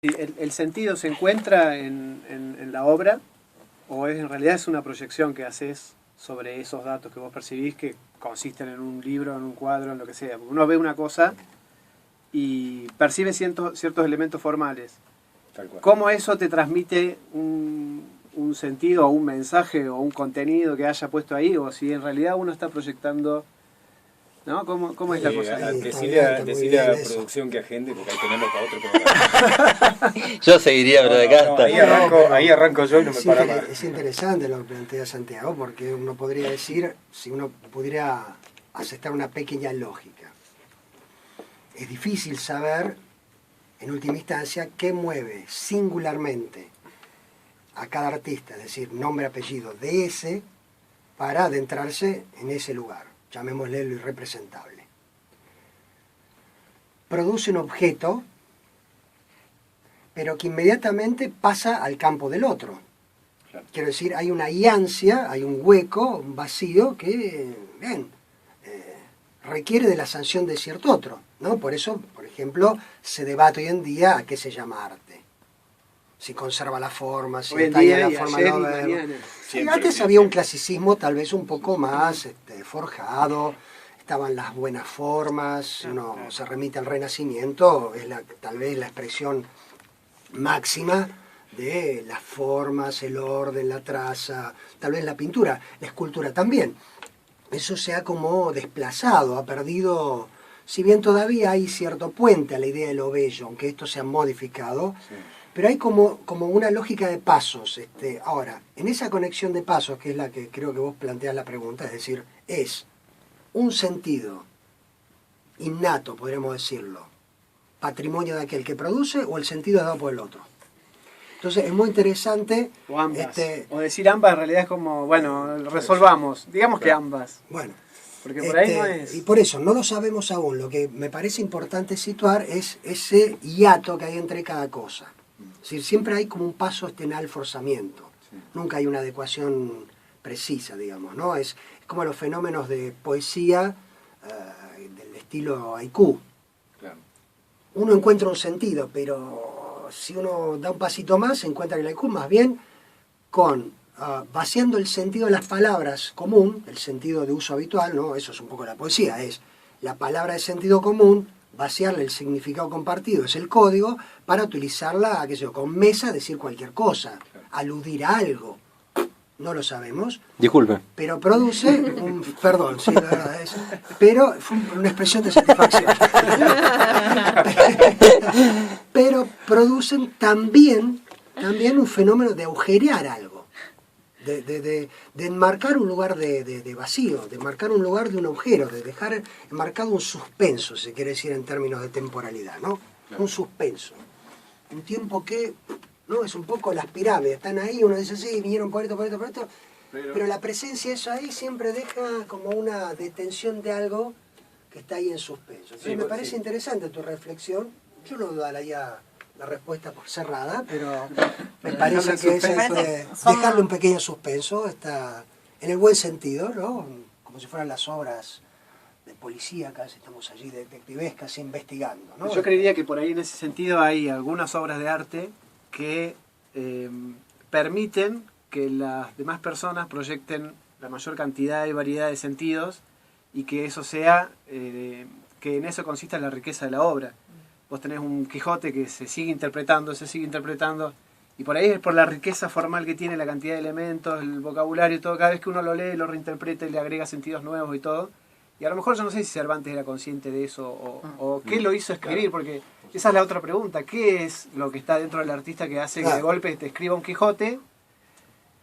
¿El sentido se encuentra en la obra o en realidad es una proyección que haces sobre esos datos que vos percibís que consisten en un libro, en un cuadro, en lo que sea? Porque uno ve una cosa y percibe ciertos elementos formales. Tal cual. ¿Cómo eso te transmite un sentido o un mensaje o un contenido que haya puesto ahí? O si en realidad uno está proyectando... ¿No? ¿Cómo es la cosa? Decirle a la producción que agende, porque ahí tenemos para otro programa. Yo seguiría, pero de acá está. Ahí arranco yo y no me para más. Es interesante lo que plantea Santiago, porque uno podría decir, si uno pudiera aceptar una pequeña lógica, es difícil saber, en última instancia, qué mueve singularmente a cada artista, es decir, nombre, apellido, de ese, para adentrarse en ese lugar. Llamémosle lo irrepresentable. Produce un objeto, pero que inmediatamente pasa al campo del otro. Claro. Quiero decir, hay una iancia, hay un hueco, un vacío que, requiere de la sanción de cierto otro, ¿no? Por eso, por ejemplo, se debate hoy en día a qué se llama arte. Si conserva la forma, si detalla la forma de verbo. Sí, antes había un clasicismo tal vez un poco más forjado, estaban las buenas formas, uno se remite al Renacimiento, es tal vez la expresión máxima de las formas, el orden, la traza, tal vez la pintura, la escultura también. Eso se ha como desplazado, ha perdido, si bien todavía hay cierto puente a la idea de lo bello, aunque esto se ha modificado, sí. Pero hay como una lógica de pasos. Ahora, en esa conexión de pasos, que es la que creo que vos planteás la pregunta, es decir, es un sentido innato, podríamos decirlo, patrimonio de aquel que produce, o el sentido dado por el otro. Entonces es muy interesante. O ambas. O decir ambas en realidad es como, bueno, resolvamos. Digamos que ambas. Bueno. Porque por ahí no es... Y por eso, no lo sabemos aún. Lo que me parece importante situar es ese hiato que hay entre cada cosa. Es decir, siempre hay como un paso en alforzamiento. Sí. Nunca hay una adecuación precisa, digamos, ¿no? Es como los fenómenos de poesía del estilo haiku. Claro. Uno encuentra un sentido, pero si uno da un pasito más, se encuentra el haiku más bien con vaciando el sentido de las palabras común, el sentido de uso habitual, ¿no? Eso es un poco la poesía, es la palabra de sentido común, vaciarle el significado compartido, es el código, para utilizarla, qué sé yo, con mesa, decir cualquier cosa, aludir a algo. No lo sabemos. Disculpe. Pero produce un... Perdón, sí, la verdad es... Pero fue una expresión de satisfacción. Pero producen también un fenómeno de agujerear algo. De enmarcar un lugar de vacío, de marcar un lugar de un agujero, de dejar enmarcado un suspenso, se quiere decir en términos de temporalidad, ¿no? Claro. Un suspenso. Un tiempo que, ¿no? Es un poco las pirámides, están ahí, uno dice, sí, vinieron por esto, pero la presencia de eso ahí siempre deja como una detención de algo que está ahí en suspenso. Entonces, me parece interesante tu reflexión, yo no daría la respuesta por cerrada, pero me parece que es dejarle un pequeño suspenso, está en el buen sentido, ¿no? Como si fueran las obras de policíacas, estamos allí detectivescas investigando, ¿no? Yo creería que por ahí en ese sentido hay algunas obras de arte que permiten que las demás personas proyecten la mayor cantidad y variedad de sentidos y que eso sea, que en eso consista la riqueza de la obra. Vos tenés un Quijote que se sigue interpretando, y por ahí es por la riqueza formal que tiene, la cantidad de elementos, el vocabulario y todo, cada vez que uno lo lee, lo reinterpreta y le agrega sentidos nuevos y todo. Y a lo mejor yo no sé si Cervantes era consciente de eso o qué lo hizo escribir, porque esa es la otra pregunta. ¿Qué es lo que está dentro del artista que hace que de golpe te escriba un Quijote?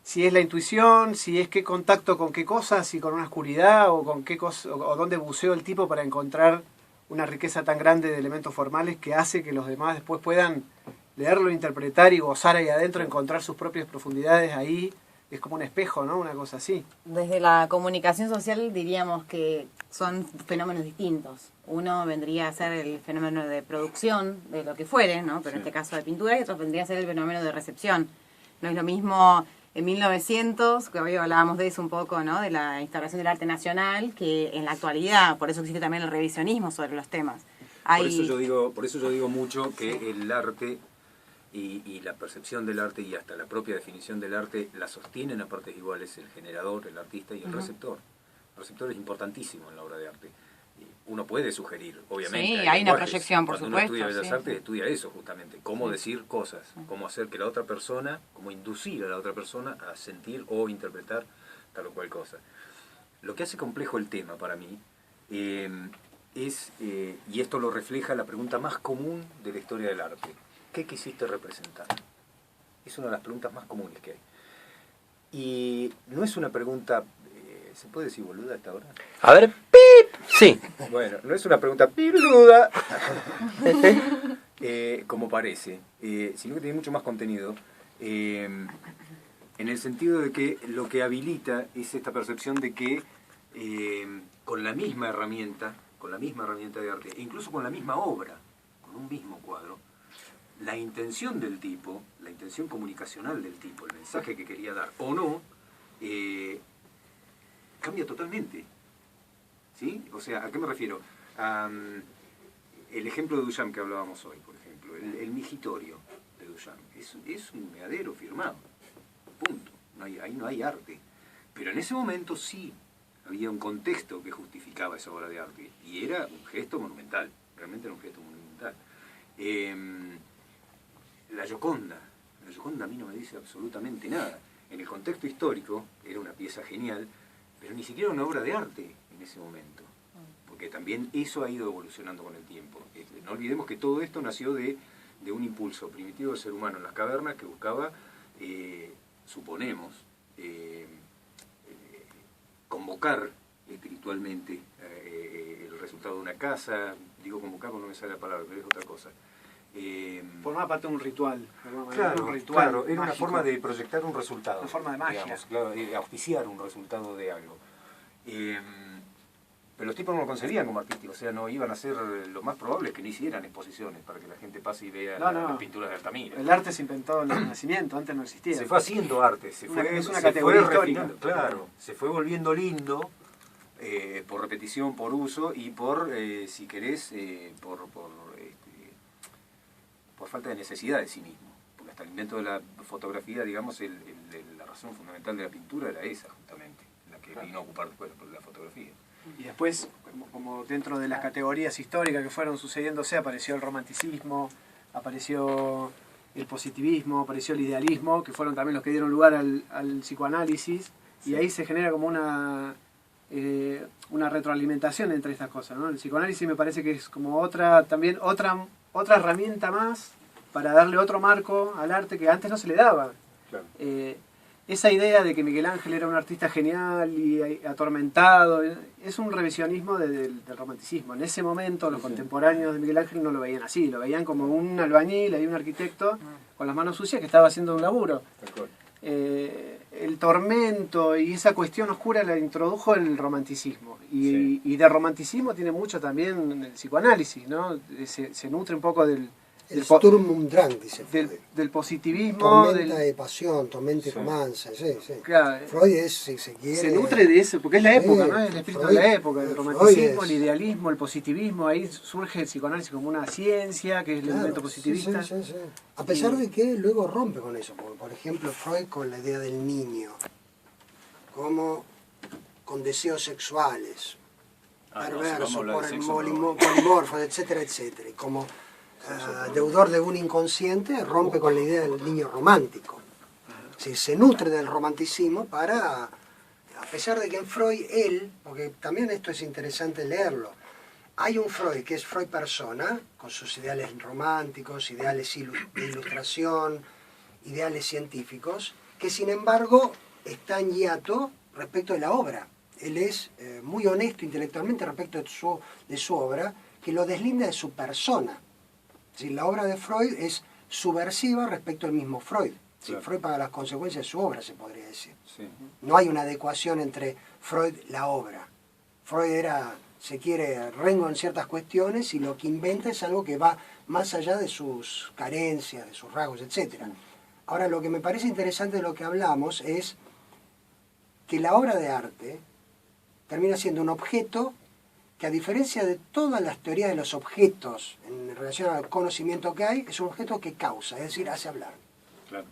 Si es la intuición, si es qué contacto con qué cosas, si con una oscuridad o con qué cosa, o dónde buceó el tipo para encontrar una riqueza tan grande de elementos formales que hace que los demás después puedan leerlo, interpretar y gozar ahí adentro, encontrar sus propias profundidades ahí. Es como un espejo, ¿no? Una cosa así. Desde la comunicación social diríamos que son fenómenos distintos. Uno vendría a ser el fenómeno de producción de lo que fuere, ¿no? Pero en este caso de pintura, y otro vendría a ser el fenómeno de recepción. No es lo mismo en 1900, que hoy hablábamos de eso un poco, ¿no? De la instauración del arte nacional, que en la actualidad, por eso existe también el revisionismo sobre los temas. Por eso yo digo mucho que el arte y la percepción del arte y hasta la propia definición del arte la sostienen a partes iguales el generador, el artista y el receptor. El receptor es importantísimo en la obra de arte. Uno puede sugerir, obviamente. Sí, hay una proyección, por Cuando supuesto. Uno estudia Bellas Sí. Artes, estudia eso justamente, cómo decir cosas, cómo hacer que la otra persona, cómo inducir a la otra persona a sentir o interpretar tal o cual cosa. Lo que hace complejo el tema para mí es, y esto lo refleja la pregunta más común de la historia del arte, ¿qué quisiste representar? Es una de las preguntas más comunes que hay. Y no es una pregunta, ¿se puede decir boluda a esta hora? A ver, ¡pip! Sí. Bueno, no es una pregunta piruda, como parece, sino que tiene mucho más contenido, en el sentido de que lo que habilita es esta percepción de que con la misma herramienta de arte, e incluso con la misma obra, con un mismo cuadro, la intención del tipo, la intención comunicacional del tipo, el mensaje que quería dar o no, cambia totalmente. ¿Sí? O sea, ¿a qué me refiero? El ejemplo de Duchamp que hablábamos hoy, por ejemplo, el migitorio de Duchamp, es un meadero firmado, punto. Ahí no hay arte. Pero en ese momento sí había un contexto que justificaba esa obra de arte, y era un gesto monumental, realmente era un gesto monumental. La Gioconda a mí no me dice absolutamente nada. En el contexto histórico era una pieza genial, pero ni siquiera una obra de arte en ese momento, porque también eso ha ido evolucionando con el tiempo. No olvidemos que todo esto nació de un impulso primitivo del ser humano en las cavernas que buscaba, suponemos, convocar espiritualmente el resultado de una casa. Digo convocar porque no me sale la palabra, pero es otra cosa. Formaba parte de un ritual. Claro, era una forma de proyectar un resultado. Una forma de magia. Digamos, claro, auspiciar un resultado de algo. Pero los tipos no lo concebían como artísticos, o sea, no iban a hacer, lo más probable es que no hicieran exposiciones para que la gente pase y vea las pinturas de Altamira. El arte se inventó en el Renacimiento, antes no existía. Se fue haciendo arte, es una categoría histórica. Claro, se fue volviendo lindo por repetición, por uso y por, si querés, por falta de necesidad de sí mismo. Porque hasta el invento de la fotografía, digamos, la razón fundamental de la pintura era esa, justamente, la que vino a ocupar después la fotografía. Y después, como dentro de las categorías históricas que fueron sucediéndose, apareció el romanticismo, apareció el positivismo, apareció el idealismo, que fueron también los que dieron lugar al psicoanálisis, y ahí se genera como una retroalimentación entre estas cosas, ¿no? El psicoanálisis me parece que es como otra herramienta más para darle otro marco al arte que antes no se le daba. Claro. Esa idea de que Miguel Ángel era un artista genial y atormentado, es un revisionismo del romanticismo. En ese momento los contemporáneos de Miguel Ángel no lo veían así, lo veían como un albañil, un arquitecto con las manos sucias que estaba haciendo un laburo. El tormento y esa cuestión oscura la introdujo el romanticismo. Y del romanticismo tiene mucho también el psicoanálisis, ¿no? Se nutre un poco del Sturm und Drang, dice Freud. Del positivismo. Tormenta de pasión, tormenta y romance, sí. Claro, Freud si se quiere... Se nutre de eso, porque es la época, ¿no? Es el espíritu Freud, de la época, el romanticismo, el idealismo, el positivismo, ahí surge el psicoanálisis como una ciencia, que es el elemento positivista. Sí. A pesar de que luego rompe con eso, porque por ejemplo Freud con la idea del niño, como con deseos sexuales, perverso, polimorfo, etcétera, y como deudor de un inconsciente, rompe con la idea del niño romántico. Se nutre del romanticismo para, a pesar de que en Freud porque también esto es interesante leerlo, hay un Freud que es Freud persona, con sus ideales románticos, ideales de ilustración, ideales científicos, que sin embargo está en hiato respecto de la obra. Él es muy honesto intelectualmente respecto de su obra, que lo deslinda de su persona. La obra de Freud es subversiva respecto al mismo Freud. Claro. Freud paga las consecuencias de su obra, se podría decir. Sí. No hay una adecuación entre Freud y la obra. Freud era, se quiere, rengo en ciertas cuestiones y lo que inventa es algo que va más allá de sus carencias, de sus rasgos, etc. Ahora, lo que me parece interesante de lo que hablamos es que la obra de arte termina siendo un objeto que a diferencia de todas las teorías de los objetos en relación al conocimiento que hay, es un objeto que causa, es decir, hace hablar. Claro.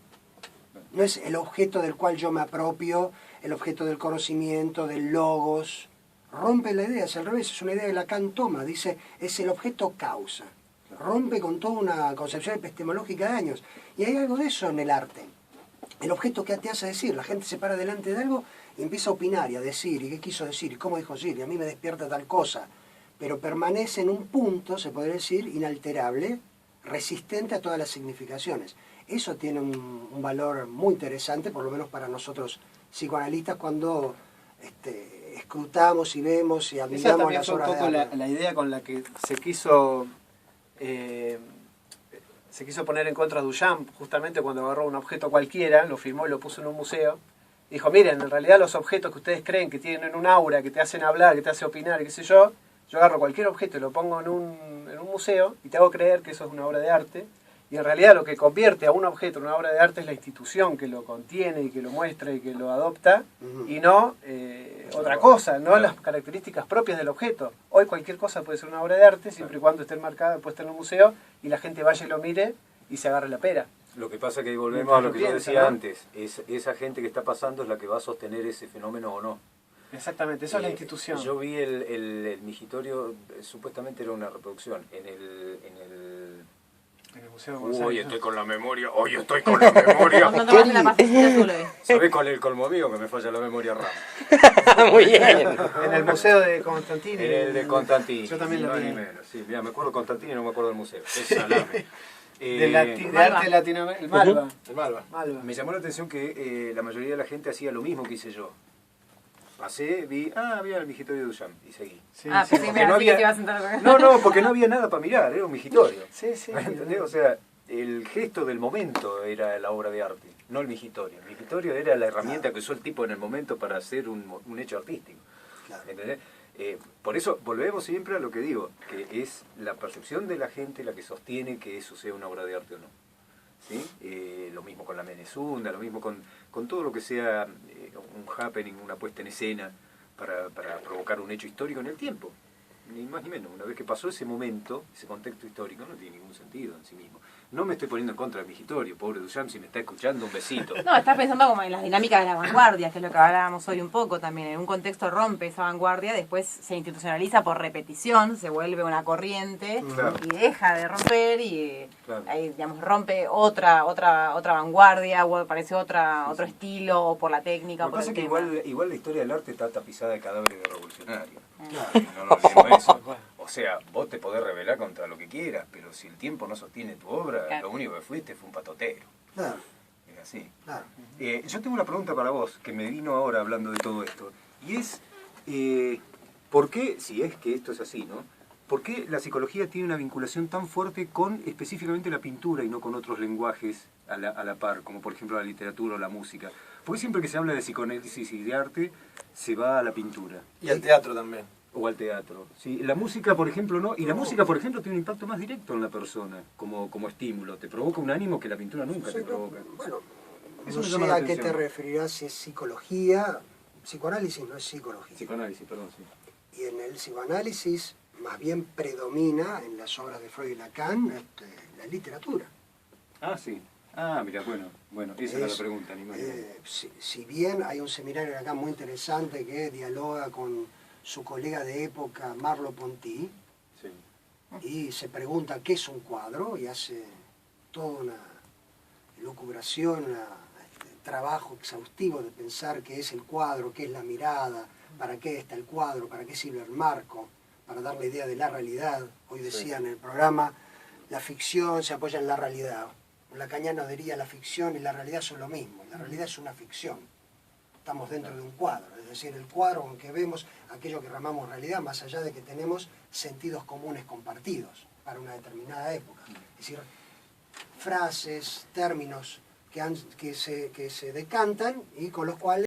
No es el objeto del cual yo me apropio, el objeto del conocimiento, del logos. Rompe la idea, es al revés, es una idea que Lacan toma, dice, es el objeto causa. Rompe con toda una concepción epistemológica de años. Y hay algo de eso en el arte. El objeto que te hace decir, la gente se para delante de algo y empieza a opinar y a decir, y qué quiso decir, y cómo dijo decir, y a mí me despierta tal cosa. Pero permanece en un punto, se podría decir, inalterable, resistente a todas las significaciones. Eso tiene un valor muy interesante, por lo menos para nosotros psicoanalistas, cuando escrutamos y vemos y admiramos las obras de arte. Esa también fue un poco la idea con la que se quiso poner en contra de Duchamp, justamente cuando agarró un objeto cualquiera, lo filmó y lo puso en un museo. Dijo, miren, en realidad los objetos que ustedes creen que tienen un aura, que te hacen hablar, que te hacen opinar, qué sé yo agarro cualquier objeto y lo pongo en un museo y te hago creer que eso es una obra de arte. Y en realidad lo que convierte a un objeto en una obra de arte es la institución que lo contiene y que lo muestra y que lo adopta, y no otra cosa, no las características propias del objeto. Hoy cualquier cosa puede ser una obra de arte, siempre y cuando esté enmarcada, puesta en un museo, y la gente vaya y lo mire y se agarre la pera. Lo que pasa es que volvemos a lo que yo decía antes, esa gente que está pasando es la que va a sostener ese fenómeno o no. Exactamente, eso es la institución. Yo vi el migitorio, supuestamente era una reproducción, en el Museo Hoy estoy con la memoria, ¿Sabés cuál es el colmo mío? Que me falla la memoria RAM. Muy bien. En el museo de Constantini. En el de Constantini. Yo también lo vi. Sí, mira, me acuerdo de Constantini y no me acuerdo del museo. Es salame. De arte latinoamericano. El Malva. Me llamó la atención que la mayoría de la gente hacía lo mismo que hice yo. Pasé, vi, había el migitorio de Duchamp y seguí. Sí, porque no había... No, porque no había nada para mirar, era un migitorio. Sí. ¿Entendés? O sea, el gesto del momento era la obra de arte, no el migitorio. El migitorio era la herramienta que usó el tipo en el momento para hacer un hecho artístico. ¿Entendés? Por eso volvemos siempre a lo que digo, que es la percepción de la gente la que sostiene que eso sea una obra de arte o no. ¿Sí? Lo mismo con la Menezunda, lo mismo con todo lo que sea un happening, una puesta en escena para provocar un hecho histórico en el tiempo. Ni más ni menos. Una vez que pasó ese momento, ese contexto histórico, no tiene ningún sentido en sí mismo. No me estoy poniendo en contra del migitorio, pobre Duchamp, si me está escuchando, un besito. No, estás pensando como en las dinámicas de la vanguardia, que es lo que hablábamos hoy un poco también. En un contexto rompe esa vanguardia, después se institucionaliza por repetición, se vuelve una corriente y deja de romper y ahí, digamos, rompe otra vanguardia, o aparece otro estilo, o por la técnica. Lo que pasa es que igual la historia del arte está tapizada de cadáveres de revolucionarios. No nos olvidemos eso. O sea, vos te podés rebelar contra lo que quieras, pero si el tiempo no sostiene tu obra, lo único que fuiste fue un patotero. Claro. Es así. Claro. Yo tengo una pregunta para vos, que me vino ahora hablando de todo esto. Y es, ¿por qué, si es que esto es así, ¿no? ¿Por qué la psicología tiene una vinculación tan fuerte con específicamente la pintura y no con otros lenguajes a la par, como por ejemplo la literatura o la música? Porque siempre que se habla de psicoanálisis y de arte, se va a la pintura. Y al teatro también. O al teatro. Sí, la música, por ejemplo, no. Y la música, por ejemplo, tiene un impacto más directo en la persona, como estímulo. Te provoca un ánimo que la pintura nunca te provoca. Bueno, Eso no me llama sé la a qué te atención. referirás, si es psicología. Psicoanálisis no es psicología. Psicoanálisis, perdón, sí. Y en el psicoanálisis más bien predomina en las obras de Freud y Lacan la literatura. Ah, sí. Ah, mira, bueno, esa era la pregunta, ni más. Si bien hay un seminario de Lacan muy interesante que dialoga con su colega de época, Merleau-Ponty, Sí. y se pregunta qué es un cuadro, y hace toda una elucubración, un trabajo exhaustivo de pensar qué es el cuadro, qué es la mirada, para qué está el cuadro, para qué sirve el marco, para dar la idea de la realidad. Hoy decía en el programa, la ficción se apoya en la realidad. Lacaniano diría la ficción y la realidad son lo mismo. La realidad es una ficción. Estamos dentro de un cuadro, es decir, el cuadro con que vemos aquello que llamamos realidad, más allá de que tenemos sentidos comunes compartidos para una determinada época. Es decir, frases, términos que se decantan y con los cuales